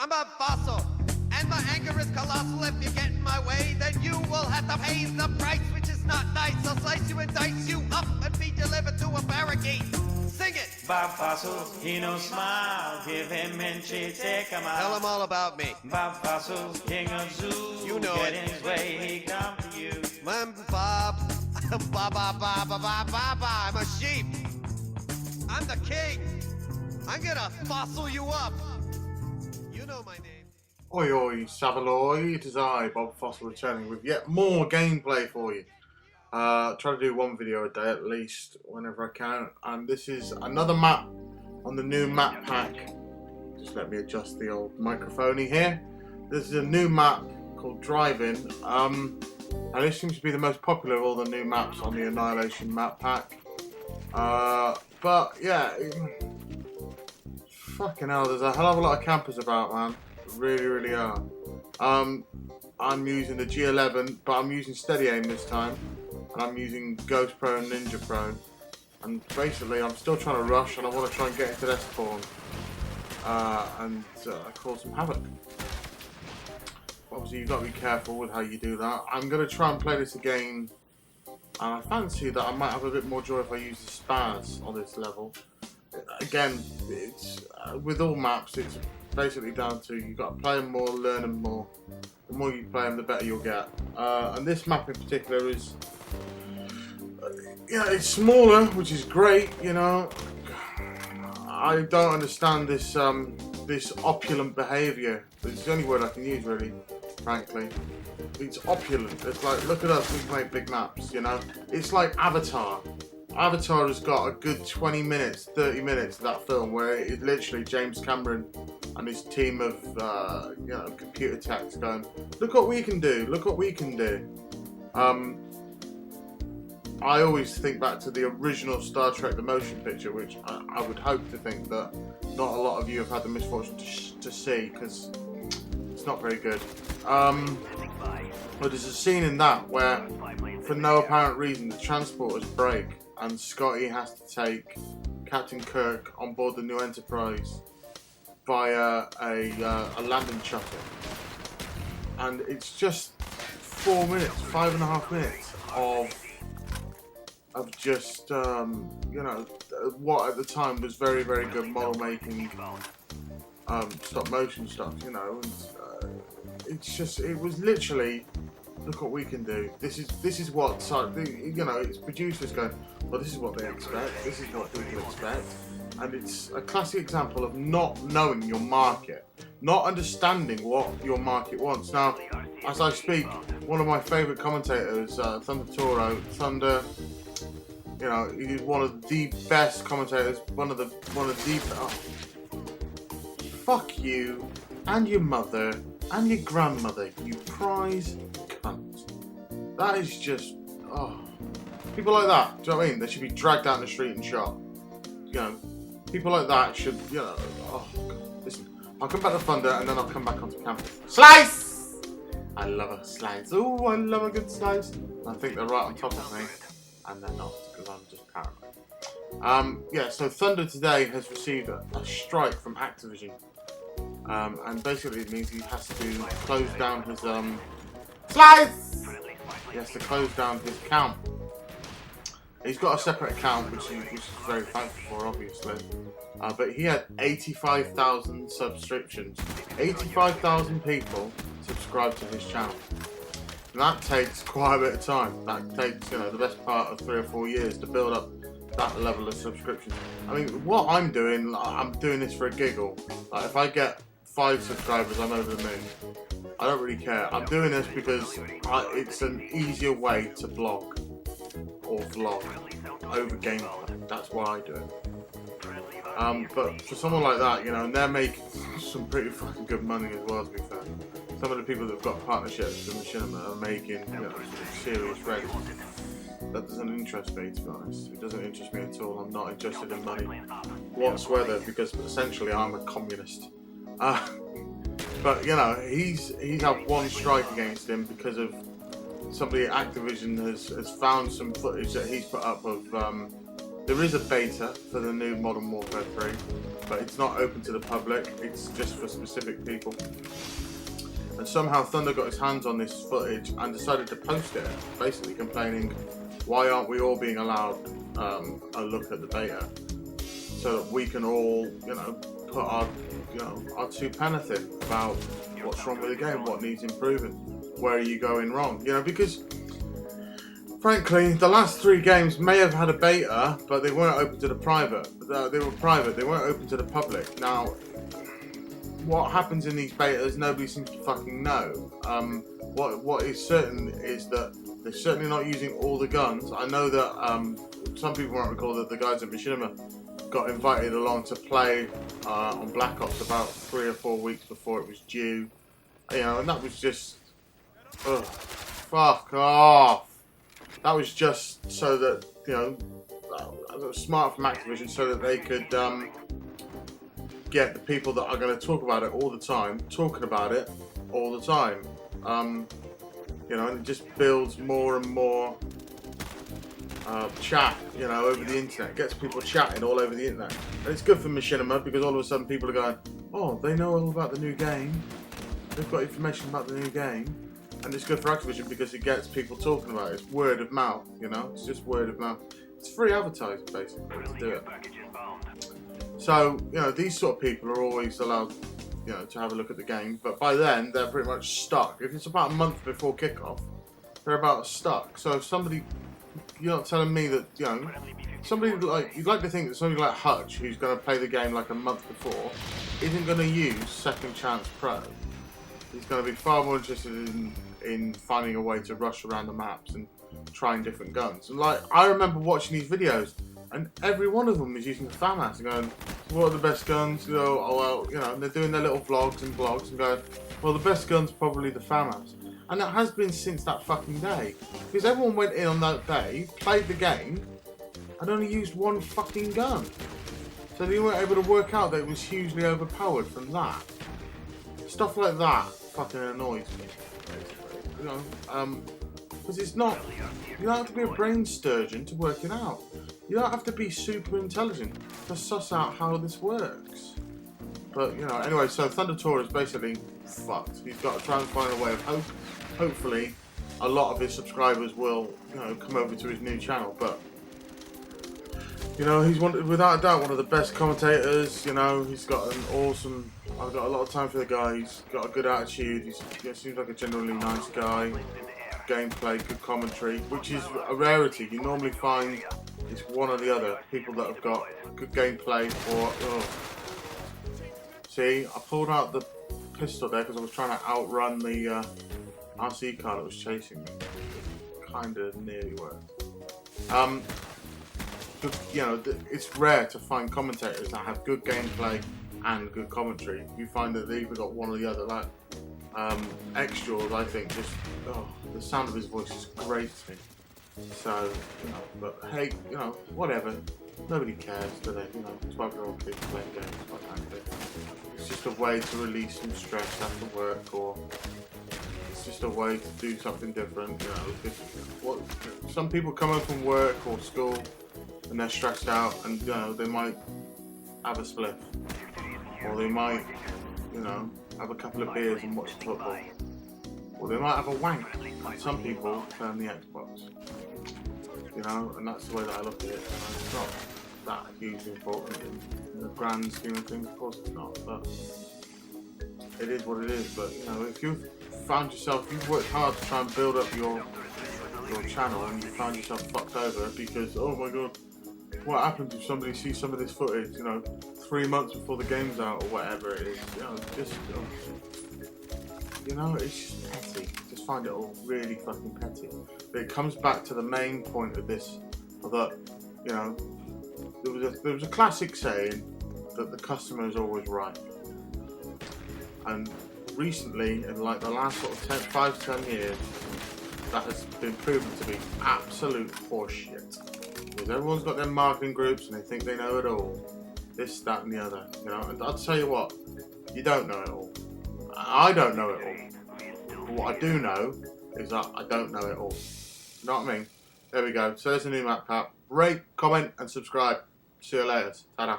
I'm a fossil, and my anger is colossal. If you get in my way, then you will have to pay the price, which is not nice. I'll slice you and dice you up and be delivered to a barricade. Sing it! Bob Fossil, he no smile. Give him inches, take him out. Tell him all about me. Bob Fossil, king of zoos. You know Get it. in his way, he come to you. I'm Bob. I'm a sheep. I'm the king. I'm gonna fossil you up. You know my name. Oi oi Savaloy, it is I, Bob Fossil, returning with yet more gameplay for you. Try to do one video a day at least, whenever I can. And this is another map on the new map pack. Just let me adjust the old microphone here. This is a new map called Drive-In. And this seems to be the most popular of all the new maps on the Annihilation map pack. But yeah, fucking hell, there's a hell of a lot of campers about, man. Really are. I'm using the G11, but I'm using steady aim this time, and I'm using Ghost Pro and Ninja Pro, and basically I'm still trying to rush, and I want to try and get into their spawn and cause some havoc. Obviously you've got to be careful with how you do that. I'm going to try and play this again, and I fancy that I might have a bit more joy if I use the spaz on this level. Again, it's with all maps, it's basically down to you've got to play them more, learn them more. The more you play them, the better you'll get. And this map in particular is, it's smaller, which is great. You know, I don't understand this this opulent behaviour. It's the only word I can use, really, frankly. It's opulent. It's like, look at us, we can make big maps. You know, it's like Avatar. Avatar has got a good 20 minutes, 30 minutes of that film where it's literally James Cameron and his team of computer techs going, look what we can do, look what we can do. I always think back to the original Star Trek The Motion Picture, which I would hope to think that not a lot of you have had the misfortune to see, because it's not very good. But there's a scene in that where, for no apparent reason, the transporters break and Scotty has to take Captain Kirk on board the New Enterprise via a landing shuttle. And it's just 4 minutes, 5.5 minutes of just, what at the time was very, very good model making, stop motion stuff, you know, and it was literally, look what we can do. This is what, it's producers going, well, this is what they expect, this is what people expect. And it's a classic example of not knowing your market, not understanding what your market wants. Now, as I speak, one of my favourite commentators, Thunder Toro, Thunder, you know, he's one of the best commentators, one of the fuck you, and your mother, and your grandmother, you prize cunt. That is just, people like that, do you know what I mean? They should be dragged out in the street and shot. You know, people like that should, you know, God. Listen, I'll come back to Thunder and then I'll come back onto campus. Slice! I love a slice. Oh, I love a good slice. I think they're right on top of me, and they're not, because I'm just paranoid. So Thunder today has received a strike from Activision. And basically it means he has to close down his, slice! He has to close down his account. He's got a separate account, which is very thankful for, obviously. But he had 85,000 subscriptions. 85,000 people subscribe to his channel. And that takes quite a bit of time. That takes, the best part of 3 or 4 years to build up that level of subscriptions. I mean, what I'm doing this for a giggle. Like, if I get 5 subscribers, I'm over the moon. I don't really care. I'm doing this because it's an easier way to blog or vlog over gameplay. That's why I do it. But for someone like that, and they're making some pretty fucking good money as well, to be fair. Some of the people that have got partnerships in Machinima are making serious revenue. That doesn't interest me, to be honest. It doesn't interest me at all. I'm not interested in money whatsoever, because essentially I'm a communist. But he's had one strike against him because of somebody at Activision has found some footage that he's put up of There is a beta for the new Modern Warfare 3, but it's not open to the public. It's just for specific people. And somehow Thunder got his hands on this footage and decided to post it, basically complaining, why aren't we all being allowed a look at the beta, so that we can all, you know, put our, you know, our two penneth in about what's wrong with the game, what needs improving, where are you going wrong, you know, because frankly, the last 3 games may have had a beta, but they weren't open to the private. They were private, they weren't open to the public. Now, what happens in these betas, nobody seems to fucking know. What is certain is that they're certainly not using all the guns. I know that some people won't recall that the guys at Machinima got invited along to play on Black Ops about 3 or 4 weeks before it was due. You know, and that was just, ugh, fuck off. That was just so that, you know, that was smart from Activision, so that they could get the people that are going to talk about it all the time, talking about it all the time. You know, and it just builds more and more chat, you know, over the internet. It gets people chatting all over the internet. And it's good for Machinima, because all of a sudden people are going, oh, they know all about the new game. They've got information about the new game. And it's good for Activision because it gets people talking about it. It's word of mouth, you know? It's just word of mouth. It's free advertising, basically, to do it. So, you know, these sort of people are always allowed, you know, to have a look at the game. But by then, they're pretty much stuck. If it's about a month before kickoff, they're about stuck. So if somebody, you're not telling me that, you know, somebody like, you'd like to think that somebody like Hutch, who's going to play the game like a month before, isn't going to use Second Chance Pro. He's going to be far more interested in finding a way to rush around the maps and trying different guns. And like, I remember watching these videos, and every one of them was using the FAMAS and going, what are the best guns? You know, oh well, you know, and they're doing their little vlogs and blogs and going, well, the best gun's probably the FAMAS. And that has been since that fucking day. Because everyone went in on that day, played the game, and only used one fucking gun. So they weren't able to work out that it was hugely overpowered from that. Stuff like that fucking annoys me, basically. You know, because it's not, you don't have to be a brain sturgeon to work it out. You don't have to be super intelligent to suss out how this works. But, you know, anyway, so Thundertor is basically fucked. He's got to try and find a way of hopefully a lot of his subscribers will, you know, come over to his new channel. But, you know, he's without a doubt one of the best commentators. You know, he's got an awesome, I've got a lot of time for the guy. He's got a good attitude. He seems like a generally nice guy. Gameplay, good commentary, which is a rarity. You normally find it's one or the other. People that have got good gameplay or... Oh. See, I pulled out the pistol there because I was trying to outrun the RC car that was chasing me. Kind of nearly worked. You know, it's rare to find commentators that have good gameplay and good commentary. You find that they either got one or the other. Like Extra, I think, just the sound of his voice is great to me. So, you know, but hey, you know, whatever. Nobody cares, do they? You know, 12-year-old kids playing games, quite frankly. It's just a way to release some stress after work, or it's just a way to do something different. You know, some people come home from work or school and they're stressed out, and you know, they might have a spliff, or they might, you know, have a couple of beers and watch football, or they might have a wank. And some people turn the Xbox. You know, and that's the way that I look at it. It's not that hugely important in the grand scheme of things. Of course it's not, but it is what it is. But you know, if you've found yourself, you've worked hard to try and build up your channel, and you found yourself fucked over because, oh my god, what happens if somebody sees some of this footage? You know, 3 months before the game's out or whatever it is. You know, just you know, it's just petty. Just find it all really fucking petty. But it comes back to the main point of this, that, you know, there was a classic saying that the customer is always right. And recently, in like the last sort of 5 to 10 years, that has been proven to be absolute horseshit. Because everyone's got their marketing groups and they think they know it all. This, that and the other, you know. And I'll tell you what, you don't know it all. I don't know it all. But what I do know is that I don't know it all. You know what I mean? There we go. So there's a new map pack. Rate, comment, and subscribe. See you later. Ta-da.